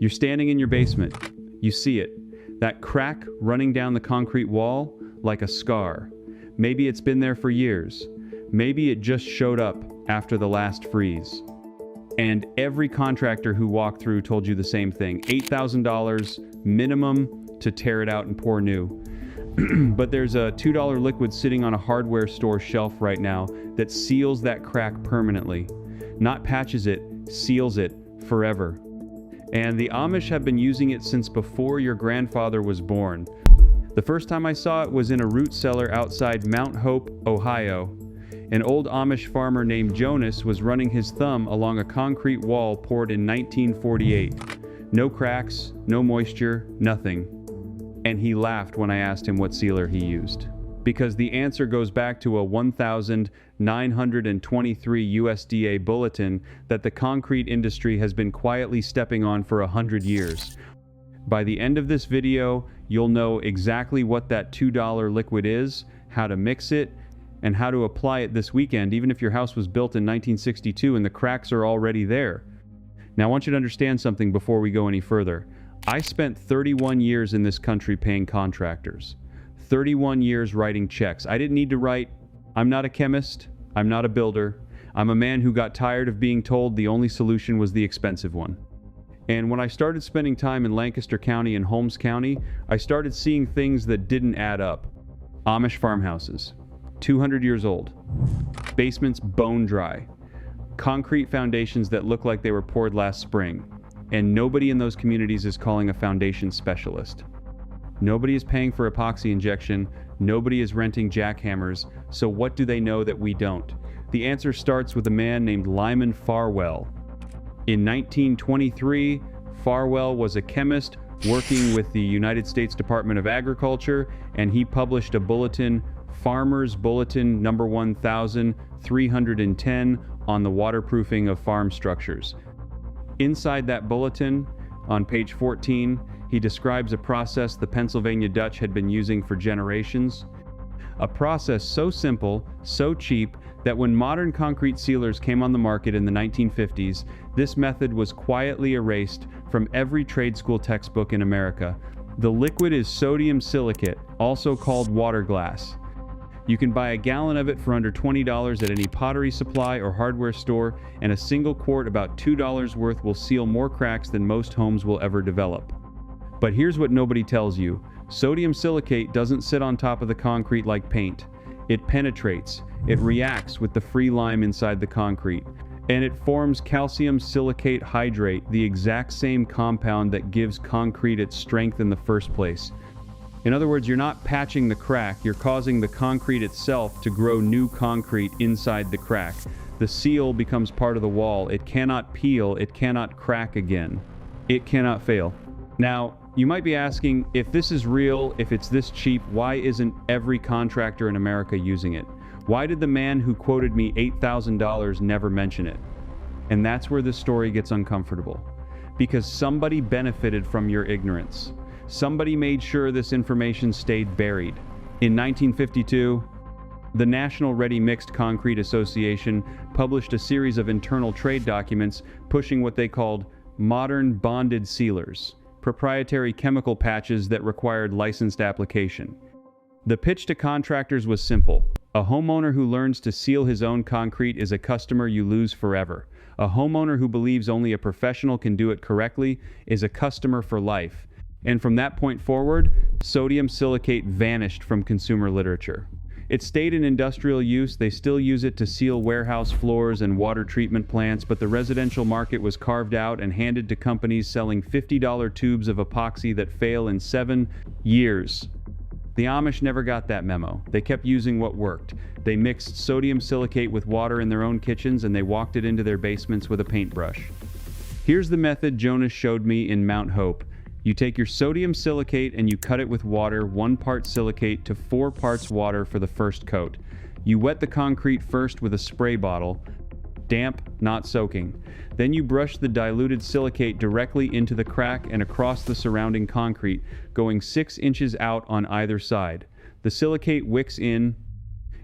You're standing in your basement. You see it. That crack running down the concrete wall like a scar. Maybe it's been there for years. Maybe it just showed up after the last freeze. And every contractor who walked through told you the same thing. $8,000 minimum to tear it out and pour new. But there's a $2 liquid sitting on a hardware store shelf right now that seals that crack permanently. Not patches it, seals it forever. And the Amish have been using it since before your grandfather was born. The first time I saw it was in a root cellar outside Mount Hope, Ohio. An old Amish farmer named Jonas was running his thumb along a concrete wall poured in 1948. No cracks, no moisture, nothing. And he laughed when I asked him what sealer he used. Because the answer goes back to a 1,923 USDA bulletin that the concrete industry has been quietly stepping on for 100 years. By the end of this video, you'll know exactly what that $2 liquid is, how to mix it, and how to apply it this weekend, even if your house was built in 1962 and the cracks are already there. Now, I want you to understand something before we go any further. I spent 31 years in this country paying contractors. 31 years writing checks. I didn't need to write. I'm not a chemist. I'm not a builder. I'm a man who got tired of being told the only solution was the expensive one. And when I started spending time in Lancaster County and Holmes County, I started seeing things that didn't add up. Amish farmhouses, 200 years old. Basements bone dry. Concrete foundations that look like they were poured last spring. And nobody in those communities is calling a foundation specialist. Nobody is paying for epoxy injection. Nobody is renting jackhammers. So what do they know that we don't? The answer starts with a man named Lyman Farwell. In 1923, Farwell was a chemist working with the United States Department of Agriculture, and he published a bulletin, Farmers Bulletin number 1310, on the waterproofing of farm structures. Inside that bulletin, on page 14, he describes a process the Pennsylvania Dutch had been using for generations. A process so simple, so cheap, that when modern concrete sealers came on the market in the 1950s, this method was quietly erased from every trade school textbook in America. The liquid is sodium silicate, also called water glass. You can buy a gallon of it for under $20 at any pottery supply or hardware store, and a single quart about $2 worth will seal more cracks than most homes will ever develop. But here's what nobody tells you. Sodium silicate doesn't sit on top of the concrete like paint. It penetrates, it reacts with the free lime inside the concrete, and it forms calcium silicate hydrate, the exact same compound that gives concrete its strength in the first place. In other words, you're not patching the crack, you're causing the concrete itself to grow new concrete inside the crack. The seal becomes part of the wall. It cannot peel, it cannot crack again. It cannot fail. Now, you might be asking, if this is real, if it's this cheap, why isn't every contractor in America using it? Why did the man who quoted me $8,000 never mention it? And that's where this story gets uncomfortable. Because somebody benefited from your ignorance. Somebody made sure this information stayed buried. In 1952, the National Ready Mixed Concrete Association published a series of internal trade documents pushing what they called modern bonded sealers, proprietary chemical patches that required licensed application. The pitch to contractors was simple. A homeowner who learns to seal his own concrete is a customer you lose forever. A homeowner who believes only a professional can do it correctly is a customer for life. And from that point forward, sodium silicate vanished from consumer literature. It stayed in industrial use. They still use it to seal warehouse floors and water treatment plants, but the residential market was carved out and handed to companies selling $50 tubes of epoxy that fail in 7 years. The Amish never got that memo. They kept using what worked. They mixed sodium silicate with water in their own kitchens, and they walked it into their basements with a paintbrush. Here's the method Jonas showed me in Mount Hope. You take your sodium silicate and you cut it with water, 1 part silicate to 4 parts water for the first coat. You wet the concrete first with a spray bottle, damp, not soaking. Then you brush the diluted silicate directly into the crack and across the surrounding concrete, going 6 inches out on either side. The silicate wicks in.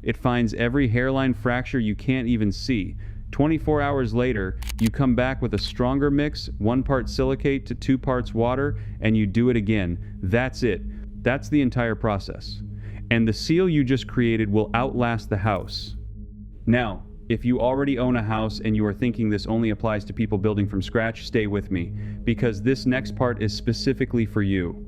It finds every hairline fracture you can't even see. 24 hours later, you come back with a stronger mix, 1 part silicate to 2 parts water, and you do it again. That's it. That's the entire process. And the seal you just created will outlast the house. Now, if you already own a house and you are thinking this only applies to people building from scratch, stay with me, because this next part is specifically for you.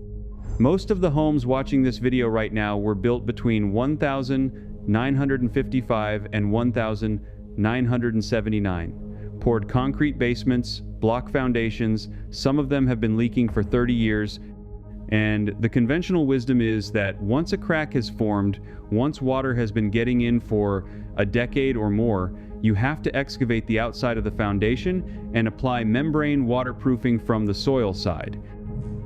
Most of the homes watching this video right now were built between 1955 and 1979. Poured concrete basements, block foundations, some of them have been leaking for 30 years, and the conventional wisdom is that once a crack has formed, once water has been getting in for a decade or more, you have to excavate the outside of the foundation and apply membrane waterproofing from the soil side.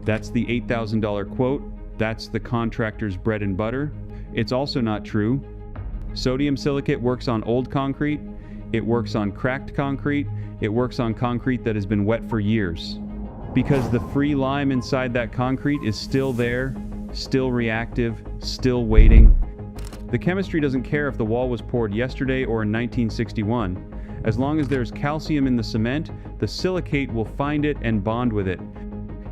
That's the $8,000 quote. That's the contractor's bread and butter. It's also not true. Sodium silicate works on old concrete, it works on cracked concrete, it works on concrete that has been wet for years. Because the free lime inside that concrete is still there, still reactive, still waiting. The chemistry doesn't care if the wall was poured yesterday or in 1961. As long as there's calcium in the cement, the silicate will find it and bond with it.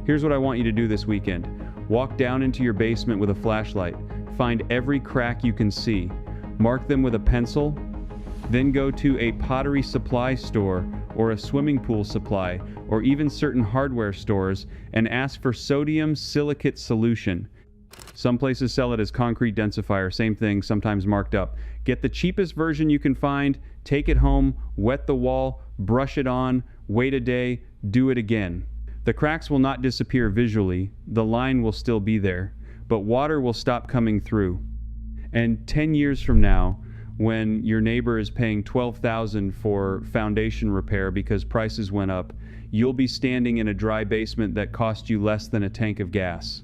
Here's what I want you to do this weekend. Walk down into your basement with a flashlight. Find every crack you can see. Mark them with a pencil. Then go to a pottery supply store or a swimming pool supply or even certain hardware stores and ask for sodium silicate solution. Some places sell it as concrete densifier, same thing, sometimes marked up. Get the cheapest version you can find, take it home, wet the wall, brush it on, wait a day, do it again. The cracks will not disappear visually, the line will still be there, but water will stop coming through. And 10 years from now, when your neighbor is paying $12,000 for foundation repair because prices went up, you'll be standing in a dry basement that cost you less than a tank of gas.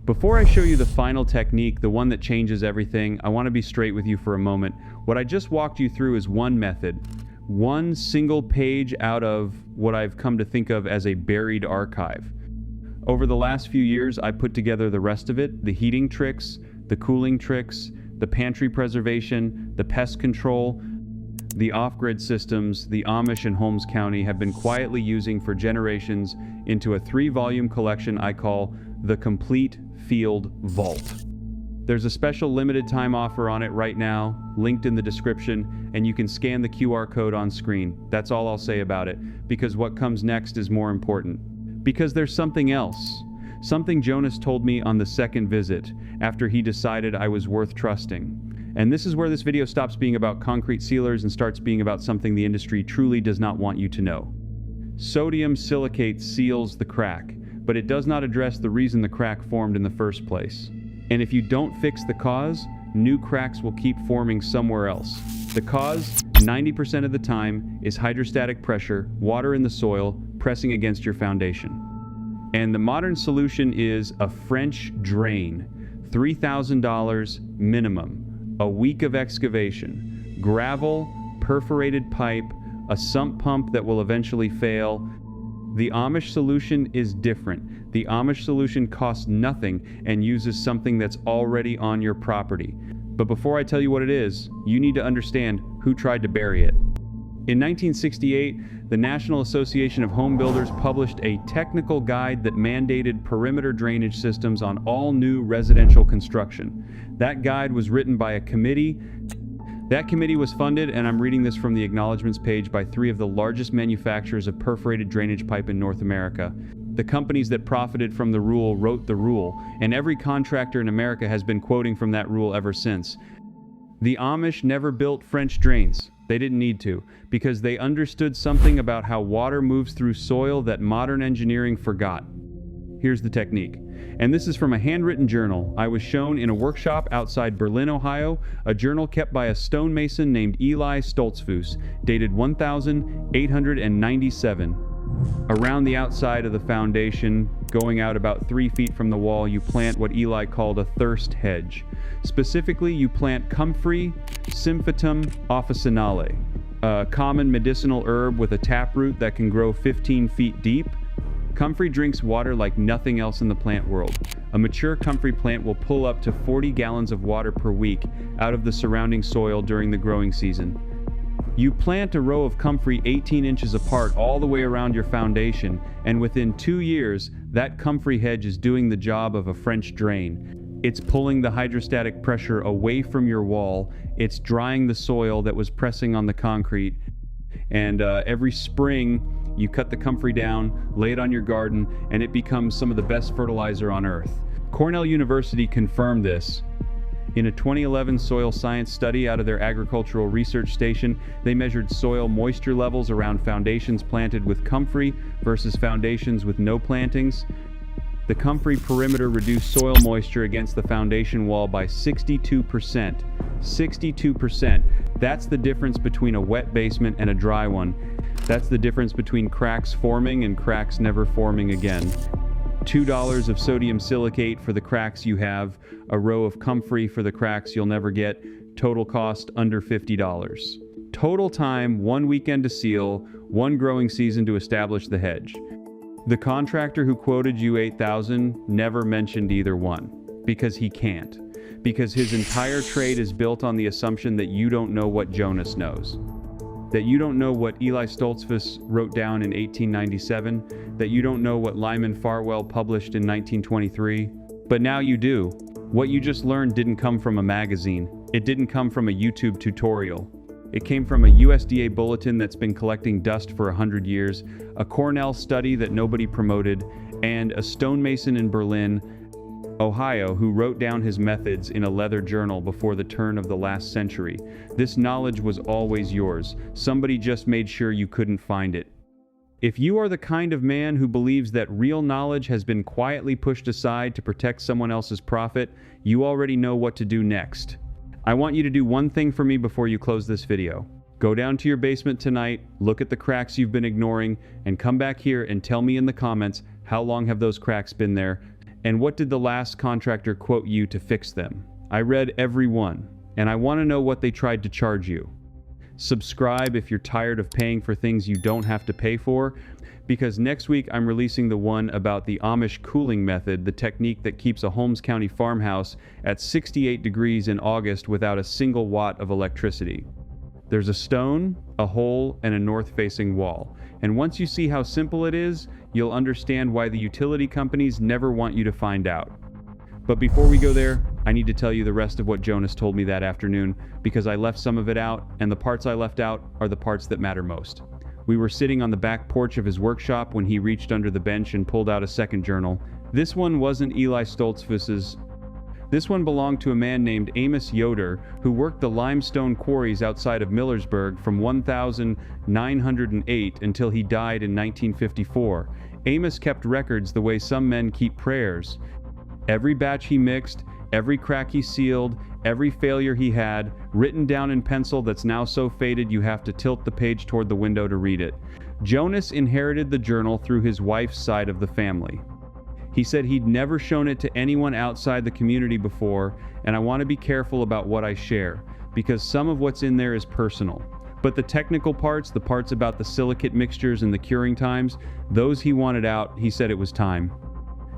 Before I show you the final technique, the one that changes everything, I want to be straight with you for a moment. What I just walked you through is one method, one single page out of what I've come to think of as a buried archive. Over the last few years, I put together the rest of it, the heating tricks, the cooling tricks, the pantry preservation, the pest control, the off-grid systems the Amish and Holmes County have been quietly using for generations into a 3-volume collection I call the Complete Field Vault. There's a special limited time offer on it right now, linked in the description, and you can scan the QR code on screen. That's all I'll say about it, because what comes next is more important. Because there's something else. Something Jonas told me on the second visit, after he decided I was worth trusting. And this is where this video stops being about concrete sealers and starts being about something the industry truly does not want you to know. Sodium silicate seals the crack, but it does not address the reason the crack formed in the first place. And if you don't fix the cause, new cracks will keep forming somewhere else. The cause, 90% of the time, is hydrostatic pressure, water in the soil, pressing against your foundation. And the modern solution is a French drain, $3,000 minimum, a week of excavation, gravel, perforated pipe, a sump pump that will eventually fail. The Amish solution is different. The Amish solution costs nothing and uses something that's already on your property. But before I tell you what it is, you need to understand who tried to bury it. In 1968, the National Association of Home Builders published a technical guide that mandated perimeter drainage systems on all new residential construction. That guide was written by a committee. That committee was funded, and I'm reading this from the acknowledgments page, by 3 of the largest manufacturers of perforated drainage pipe in North America. The companies that profited from the rule wrote the rule, and every contractor in America has been quoting from that rule ever since. The Amish never built French drains. They didn't need to, because they understood something about how water moves through soil that modern engineering forgot. Here's the technique. And this is from a handwritten journal I was shown in a workshop outside Berlin, Ohio, a journal kept by a stonemason named Eli Stoltzfus, dated 1897. Around the outside of the foundation, going out about 3 feet from the wall, you plant what Eli called a thirst hedge. Specifically, you plant Comfrey symphytum officinale, a common medicinal herb with a taproot that can grow 15 feet deep. Comfrey drinks water like nothing else in the plant world. A mature Comfrey plant will pull up to 40 gallons of water per week out of the surrounding soil during the growing season. You plant a row of Comfrey 18 inches apart all the way around your foundation, and within 2 years, that Comfrey hedge is doing the job of a French drain. It's pulling the hydrostatic pressure away from your wall, it's drying the soil that was pressing on the concrete, and every spring, you cut the Comfrey down, lay it on your garden, and it becomes some of the best fertilizer on earth. Cornell University confirmed this. In a 2011 soil science study out of their agricultural research station, they measured soil moisture levels around foundations planted with Comfrey versus foundations with no plantings. The Comfrey perimeter reduced soil moisture against the foundation wall by 62%. 62%. That's the difference between a wet basement and a dry one. That's the difference between cracks forming and cracks never forming again. $2 of sodium silicate for the cracks you have, a row of Comfrey for the cracks you'll never get, total cost under $50. Total time, 1 weekend to seal, 1 growing season to establish the hedge. The contractor who quoted you $8,000 never mentioned either one, because he can't. Because his entire trade is built on the assumption that you don't know what Jonas knows. That you don't know what Eli Stoltzfus wrote down in 1897, that you don't know what Lyman Farwell published in 1923, but now you do. What you just learned didn't come from a magazine. It didn't come from a YouTube tutorial. It came from a USDA bulletin that's been collecting dust for 100 years, a Cornell study that nobody promoted, and a stonemason in Berlin, Ohio, who wrote down his methods in a leather journal before the turn of the last century. This knowledge was always yours. Somebody just made sure you couldn't find it. If you are the kind of man who believes that real knowledge has been quietly pushed aside to protect someone else's profit, you already know what to do next. I want you to do one thing for me before you close this video. Go down to your basement tonight, look at the cracks you've been ignoring, and come back here and tell me in the comments how long have those cracks been there, and what did the last contractor quote you to fix them? I read every one, and I want to know what they tried to charge you. Subscribe if you're tired of paying for things you don't have to pay for, because next week I'm releasing the one about the Amish cooling method, the technique that keeps a Holmes County farmhouse at 68 degrees in August without a single watt of electricity. There's a stone, a hole, and a north-facing wall. And once you see how simple it is, you'll understand why the utility companies never want you to find out. But before we go there, I need to tell you the rest of what Jonas told me that afternoon, because I left some of it out, and the parts I left out are the parts that matter most. We were sitting on the back porch of his workshop when he reached under the bench and pulled out a second journal. This one wasn't Eli Stoltzfus's. This one belonged to a man named Amos Yoder, who worked the limestone quarries outside of Millersburg from 1908 until he died in 1954. Amos kept records the way some men keep prayers. Every batch he mixed, every crack he sealed, every failure he had, written down in pencil that's now so faded you have to tilt the page toward the window to read it. Jonas inherited the journal through his wife's side of the family. He said he'd never shown it to anyone outside the community before, and I want to be careful about what I share, because some of what's in there is personal. But the technical parts, the parts about the silicate mixtures and the curing times, those he wanted out. He said it was time.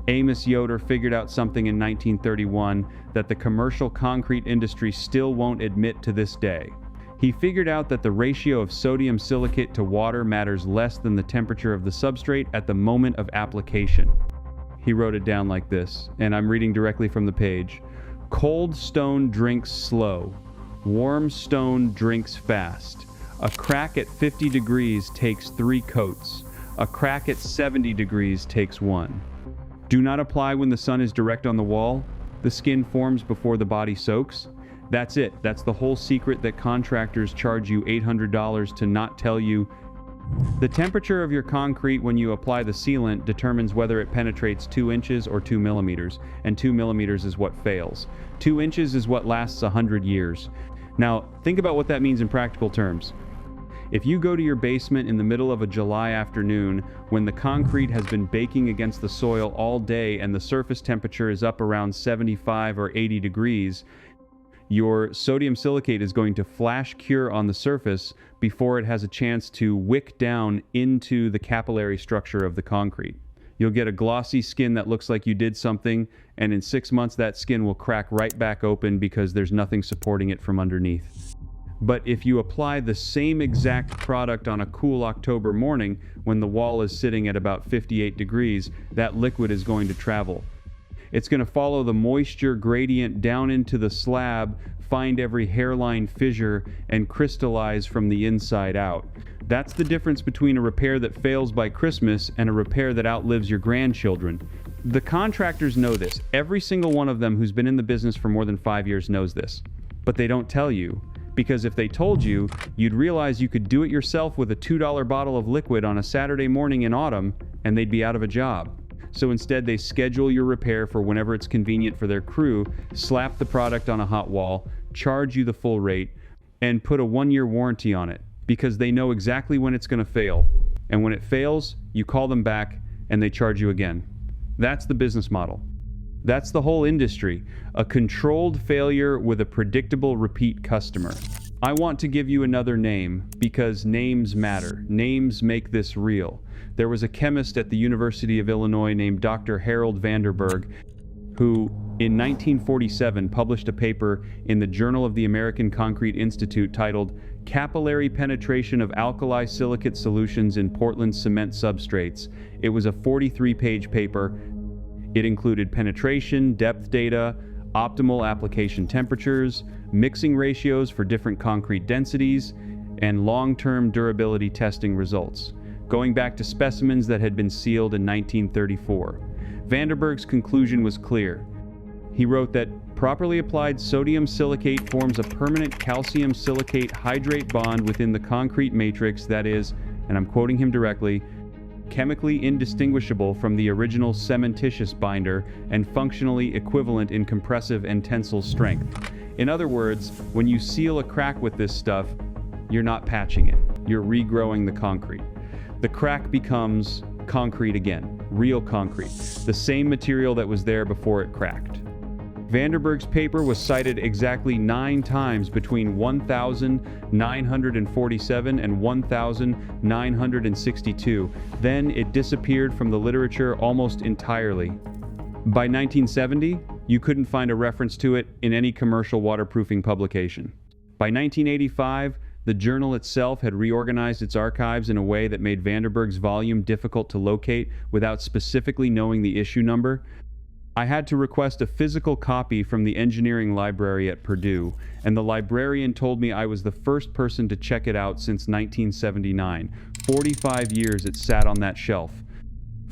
Amos Yoder figured out something in 1931 that the commercial concrete industry still won't admit to this day. He figured out that the ratio of sodium silicate to water matters less than the temperature of the substrate at the moment of application. He wrote it down like this, and I'm reading directly from the page. Cold stone drinks slow. Warm stone drinks fast. A crack at 50 degrees takes 3 coats. A crack at 70 degrees takes 1. Do not apply when the sun is direct on the wall. The skin forms before the body soaks. That's it. That's the whole secret that contractors charge you $800 to not tell you. The temperature of your concrete when you apply the sealant determines whether it penetrates 2 inches or 2 millimeters, and 2 millimeters is what fails. 2 inches is what lasts 100 years. Now, think about what that means in practical terms. If you go to your basement in the middle of a July afternoon when the concrete has been baking against the soil all day and the surface temperature is up around 75 or 80 degrees, your sodium silicate is going to flash cure on the surface before it has a chance to wick down into the capillary structure of the concrete. You'll get a glossy skin that looks like you did something, and in 6 months that skin will crack right back open because there's nothing supporting it from underneath. But if you apply the same exact product on a cool October morning when the wall is sitting at about 58 degrees, that liquid is going to travel. It's going to follow the moisture gradient down into the slab, find every hairline fissure, and crystallize from the inside out. That's the difference between a repair that fails by Christmas and a repair that outlives your grandchildren. The contractors know this. Every single one of them who's been in the business for more than 5 years knows this. But they don't tell you, because if they told you, you'd realize you could do it yourself with a $2 bottle of liquid on a Saturday morning in autumn, and they'd be out of a job. So instead, they schedule your repair for whenever it's convenient for their crew, slap the product on a hot wall, charge you the full rate, and put a 1-year warranty on it, because they know exactly when it's going to fail. And when it fails, you call them back, and they charge you again. That's the business model. That's the whole industry, a controlled failure with a predictable repeat customer. I want to give you another name because names matter. Names make this real. There was a chemist at the University of Illinois named Dr. Harold Vanderburg who, in 1947, published a paper in the Journal of the American Concrete Institute titled Capillary Penetration of Alkali Silicate Solutions in Portland Cement Substrates. It was a 43-page paper. It included penetration, depth data, optimal application temperatures, mixing ratios for different concrete densities, and long-term durability testing results, going back to specimens that had been sealed in 1934. Vanderburg's conclusion was clear. He wrote that properly applied sodium silicate forms a permanent calcium silicate hydrate bond within the concrete matrix that is, and I'm quoting him directly, chemically indistinguishable from the original cementitious binder and functionally equivalent in compressive and tensile strength. In other words, when you seal a crack with this stuff, you're not patching it, you're regrowing the concrete. The crack becomes concrete again, real concrete, the same material that was there before it cracked. Vanderburg's paper was cited exactly 9 times between 1947 and 1962. Then it disappeared from the literature almost entirely. By 1970, you couldn't find a reference to it in any commercial waterproofing publication. By 1985, the journal itself had reorganized its archives in a way that made Vanderburg's volume difficult to locate without specifically knowing the issue number. I had to request a physical copy from the engineering library at Purdue, and the librarian told me I was the first person to check it out since 1979. 45 years it sat on that shelf.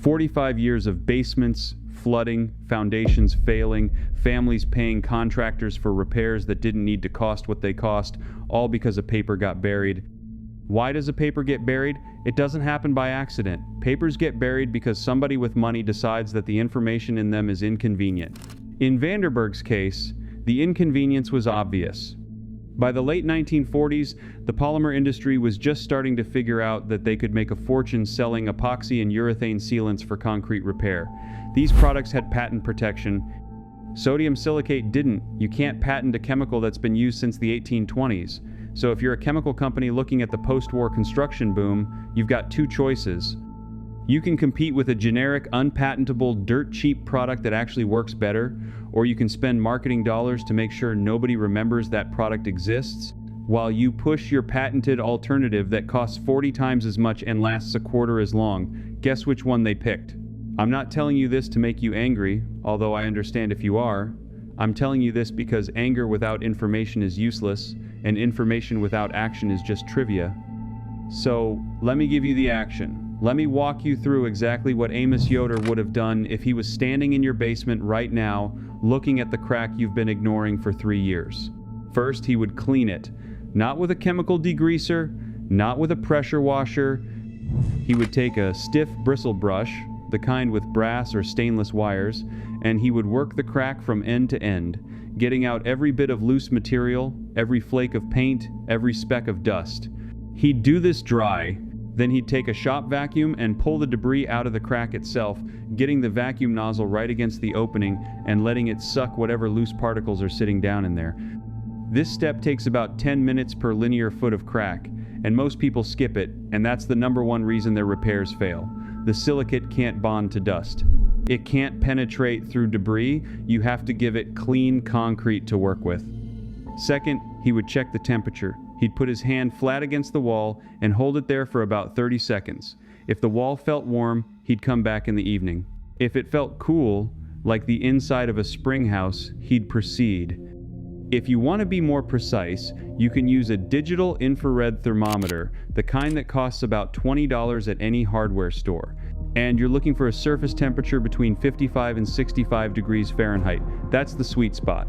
45 years of basements, flooding, foundations failing, families paying contractors for repairs that didn't need to cost what they cost, all because a paper got buried. Why does a paper get buried? It doesn't happen by accident. Papers get buried because somebody with money decides that the information in them is inconvenient. In Vanderburg's case, the inconvenience was obvious. By the late 1940s, the polymer industry was just starting to figure out that they could make a fortune selling epoxy and urethane sealants for concrete repair. These products had patent protection. Sodium silicate didn't. You can't patent a chemical that's been used since the 1820s. So if you're a chemical company looking at the post-war construction boom, you've got 2 choices. You can compete with a generic, unpatentable, dirt-cheap product that actually works better, or you can spend marketing dollars to make sure nobody remembers that product exists, while you push your patented alternative that costs 40 times as much and lasts a quarter as long. Guess which one they picked? I'm not telling you this to make you angry, although I understand if you are. I'm telling you this because anger without information is useless, and information without action is just trivia. So, let me give you the action. Let me walk you through exactly what Amos Yoder would have done if he was standing in your basement right now, looking at the crack you've been ignoring for 3 years. First, he would clean it. Not with a chemical degreaser, not with a pressure washer. He would take a stiff bristle brush, the kind with brass or stainless wires, and he would work the crack from end to end, getting out every bit of loose material, every flake of paint, every speck of dust. He'd do this dry, then he'd take a shop vacuum and pull the debris out of the crack itself, getting the vacuum nozzle right against the opening and letting it suck whatever loose particles are sitting down in there. This step takes about 10 minutes per linear foot of crack, and most people skip it, and that's the #1 reason their repairs fail. The silicate can't bond to dust. It can't penetrate through debris. You have to give it clean concrete to work with. Second, he would check the temperature. He'd put his hand flat against the wall and hold it there for about 30 seconds. If the wall felt warm, he'd come back in the evening. If it felt cool, like the inside of a spring house, he'd proceed. If you want to be more precise, you can use a digital infrared thermometer, the kind that costs about $20 at any hardware store. And you're looking for a surface temperature between 55 and 65 degrees Fahrenheit. That's the sweet spot.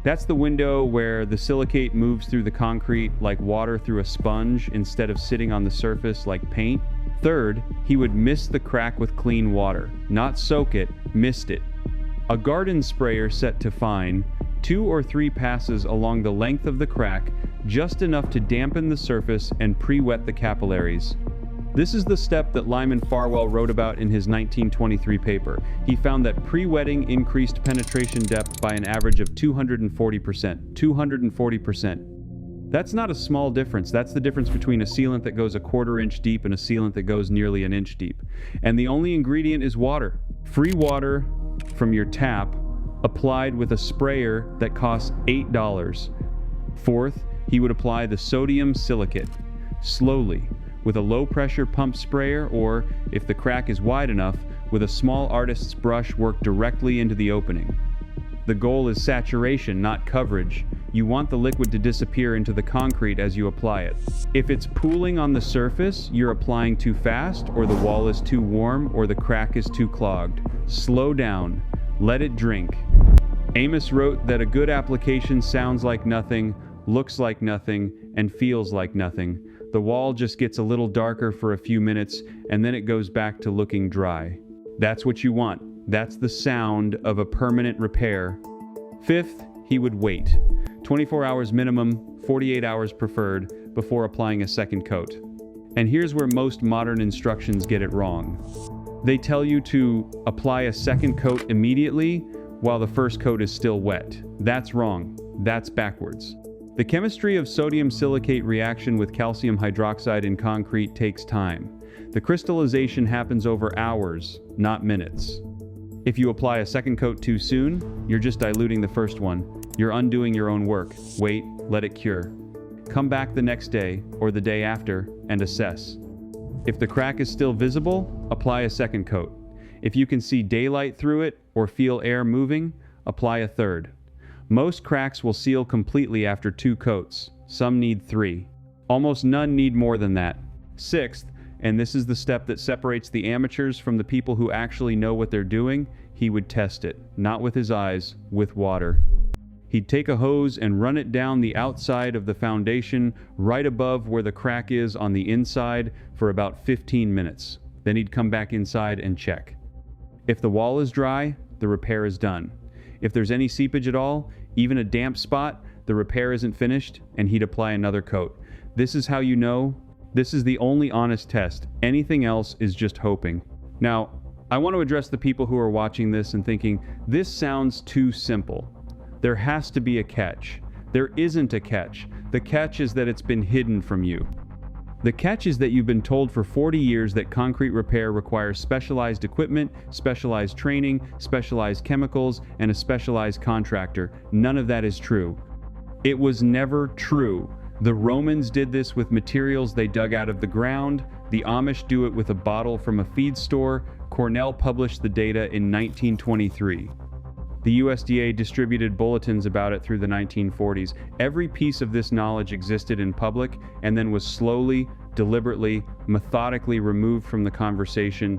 That's the window where the silicate moves through the concrete like water through a sponge instead of sitting on the surface like paint. Third, he would mist the crack with clean water. Not soak it, mist it. A garden sprayer set to fine, 2 or 3 passes along the length of the crack, just enough to dampen the surface and pre-wet the capillaries. This is the step that Lyman Farwell wrote about in his 1923 paper. He found that pre-wetting increased penetration depth by an average of 240%. 240%. That's not a small difference. That's the difference between a sealant that goes a 1/4 inch deep and a sealant that goes nearly an inch deep. And the only ingredient is water. Free water from your tap, applied with a sprayer that costs $8. Fourth, he would apply the sodium silicate, slowly, with a low-pressure pump sprayer, or, if the crack is wide enough, with a small artist's brush worked directly into the opening. The goal is saturation, not coverage. You want the liquid to disappear into the concrete as you apply it. If it's pooling on the surface, you're applying too fast, or the wall is too warm, or the crack is too clogged. Slow down. Let it drink. Amish wrote that a good application sounds like nothing, looks like nothing, and feels like nothing. The wall just gets a little darker for a few minutes, and then it goes back to looking dry. That's what you want. That's the sound of a permanent repair. Fifth, he would wait. 24 hours minimum, 48 hours preferred, before applying a second coat. And here's where most modern instructions get it wrong. They tell you to apply a second coat immediately while the first coat is still wet. That's wrong. That's backwards. The chemistry of sodium silicate reaction with calcium hydroxide in concrete takes time. The crystallization happens over hours, not minutes. If you apply a second coat too soon, you're just diluting the first one. You're undoing your own work. Wait, let it cure. Come back the next day or the day after and assess. If the crack is still visible, apply a second coat. If you can see daylight through it or feel air moving, apply a third. Most cracks will seal completely after 2 coats. Some need 3. Almost none need more than that. Sixth, and this is the step that separates the amateurs from the people who actually know what they're doing, he would test it, not with his eyes, with water. He'd take a hose and run it down the outside of the foundation right above where the crack is on the inside for about 15 minutes. Then he'd come back inside and check. If the wall is dry, the repair is done. If there's any seepage at all, even a damp spot, the repair isn't finished, and he'd apply another coat. This is how you know. This is the only honest test. Anything else is just hoping. Now, I want to address the people who are watching this and thinking, this sounds too simple. There has to be a catch. There isn't a catch. The catch is that it's been hidden from you. The catch is that you've been told for 40 years that concrete repair requires specialized equipment, specialized training, specialized chemicals, and a specialized contractor. None of that is true. It was never true. The Romans did this with materials they dug out of the ground. The Amish do it with a bottle from a feed store. Cornell published the data in 1923. The USDA distributed bulletins about it through the 1940s. Every piece of this knowledge existed in public and then was slowly, deliberately, methodically removed from the conversation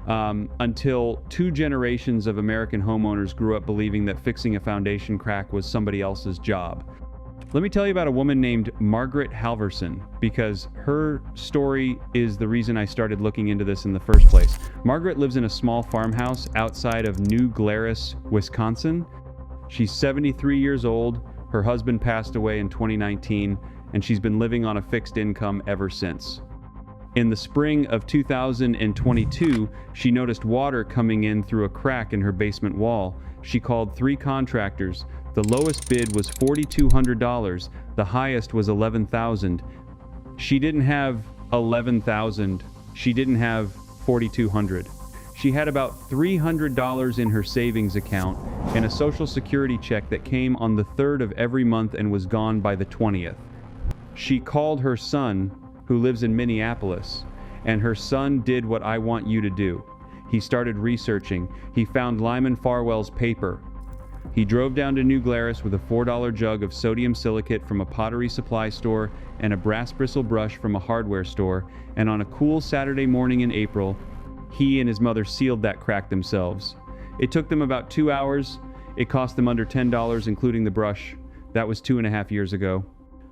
until 2 generations of American homeowners grew up believing that fixing a foundation crack was somebody else's job. Let me tell you about a woman named Margaret Halverson, because her story is the reason I started looking into this in the first place. Margaret lives in a small farmhouse outside of New Glarus, Wisconsin. She's 73 years old. Her husband passed away in 2019, and she's been living on a fixed income ever since. In the spring of 2022, she noticed water coming in through a crack in her basement wall. She called 3 contractors. The lowest bid was $4,200. The highest was $11,000. She didn't have $11,000. She didn't have $4,200. She had about $300 in her savings account and a Social Security check that came on the 3rd of every month and was gone by the 20th. She called her son, who lives in Minneapolis, and her son did what I want you to do. He started researching. He found Lyman Farwell's paper. He drove down to New Glarus with a $4 jug of sodium silicate from a pottery supply store and a brass bristle brush from a hardware store, and on a cool Saturday morning in April, he and his mother sealed that crack themselves. It took them about 2 hours. It cost them under $10, including the brush. That was 2.5 years ago.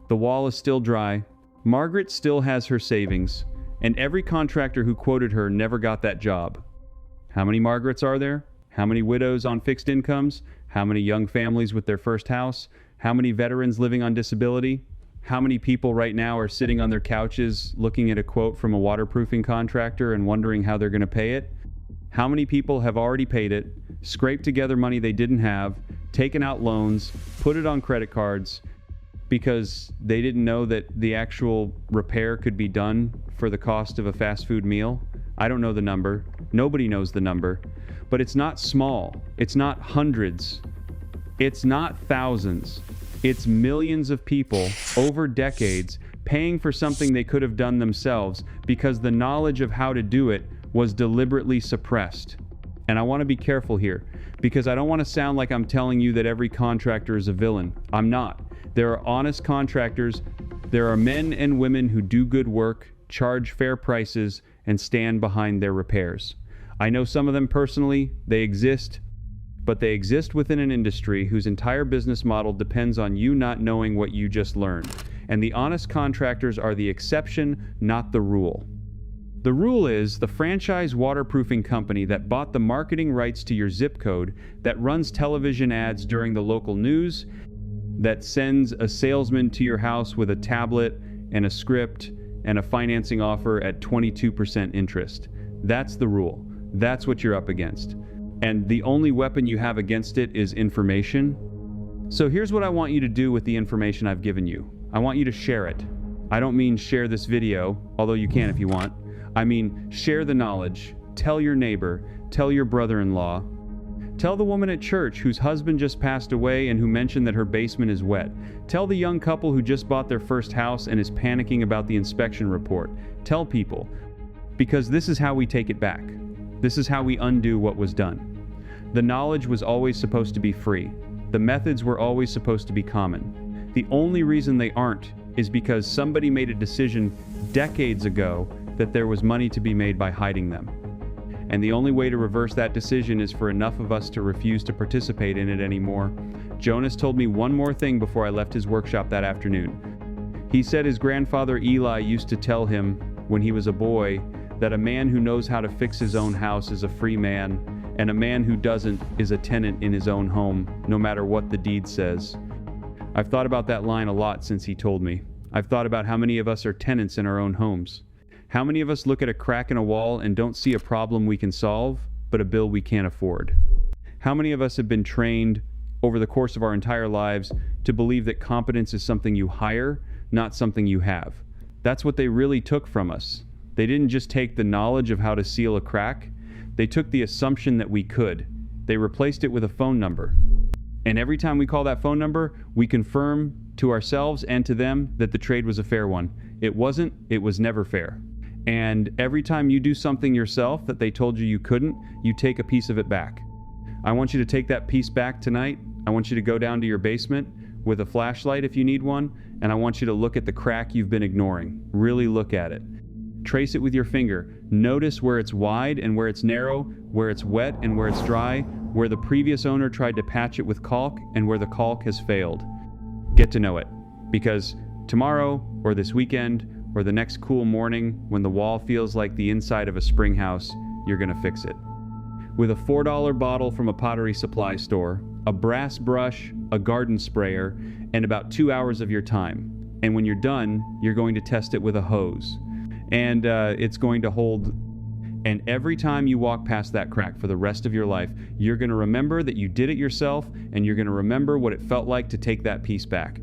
The wall is still dry. Margaret still has her savings, and every contractor who quoted her never got that job. How many Margarets are there? How many widows on fixed incomes? How many young families with their first house? How many veterans living on disability? How many people right now are sitting on their couches looking at a quote from a waterproofing contractor and wondering how they're going to pay it? How many people have already paid it, scraped together money they didn't have, taken out loans, put it on credit cards because they didn't know that the actual repair could be done for the cost of a fast food meal? I don't know the number. Nobody knows the number. But it's not small. It's not hundreds. It's not thousands. It's millions of people over decades paying for something they could have done themselves because the knowledge of how to do it was deliberately suppressed. And I want to be careful here because I don't want to sound like I'm telling you that every contractor is a villain. I'm not. There are honest contractors. There are men and women who do good work, charge fair prices, and stand behind their repairs. I know some of them personally. They exist, but they exist within an industry whose entire business model depends on you not knowing what you just learned. And the honest contractors are the exception, not the rule. The rule is the franchise waterproofing company that bought the marketing rights to your zip code, that runs television ads during the local news, that sends a salesman to your house with a tablet and a script and a financing offer at 22% interest. That's the rule. That's what you're up against. And the only weapon you have against it is information. So here's what I want you to do with the information I've given you. I want you to share it. I don't mean share this video, although you can if you want. I mean share the knowledge. Tell your neighbor. Tell your brother-in-law. Tell the woman at church whose husband just passed away and who mentioned that her basement is wet. Tell the young couple who just bought their first house and is panicking about the inspection report. Tell people, because this is how we take it back. This is how we undo what was done. The knowledge was always supposed to be free. The methods were always supposed to be common. The only reason they aren't is because somebody made a decision decades ago that there was money to be made by hiding them. And the only way to reverse that decision is for enough of us to refuse to participate in it anymore. Jonas told me one more thing before I left his workshop that afternoon. He said his grandfather Eli used to tell him when he was a boy that a man who knows how to fix his own house is a free man, and a man who doesn't is a tenant in his own home, no matter what the deed says. I've thought about that line a lot since he told me. I've thought about how many of us are tenants in our own homes. How many of us look at a crack in a wall and don't see a problem we can solve, but a bill we can't afford? How many of us have been trained over the course of our entire lives to believe that competence is something you hire, not something you have? That's what they really took from us. They didn't just take the knowledge of how to seal a crack. They took the assumption that we could. They replaced it with a phone number. And every time we call that phone number, we confirm to ourselves and to them that the trade was a fair one. It wasn't. It was never fair. And every time you do something yourself that they told you you couldn't, you take a piece of it back. I want you to take that piece back tonight. I want you to go down to your basement with a flashlight if you need one, and I want you to look at the crack you've been ignoring. Really look at it. Trace it with your finger. Notice where it's wide and where it's narrow, where it's wet and where it's dry, where the previous owner tried to patch it with caulk and where the caulk has failed. Get to know it, because tomorrow or this weekend or the next cool morning when the wall feels like the inside of a spring house, you're going to fix it. With a $4 bottle from a pottery supply store, a brass brush, a garden sprayer, and about 2 hours of your time. And when you're done, you're going to test it with a hose. And it's going to hold. And every time you walk past that crack for the rest of your life, you're going to remember that you did it yourself, and you're going to remember what it felt like to take that piece back.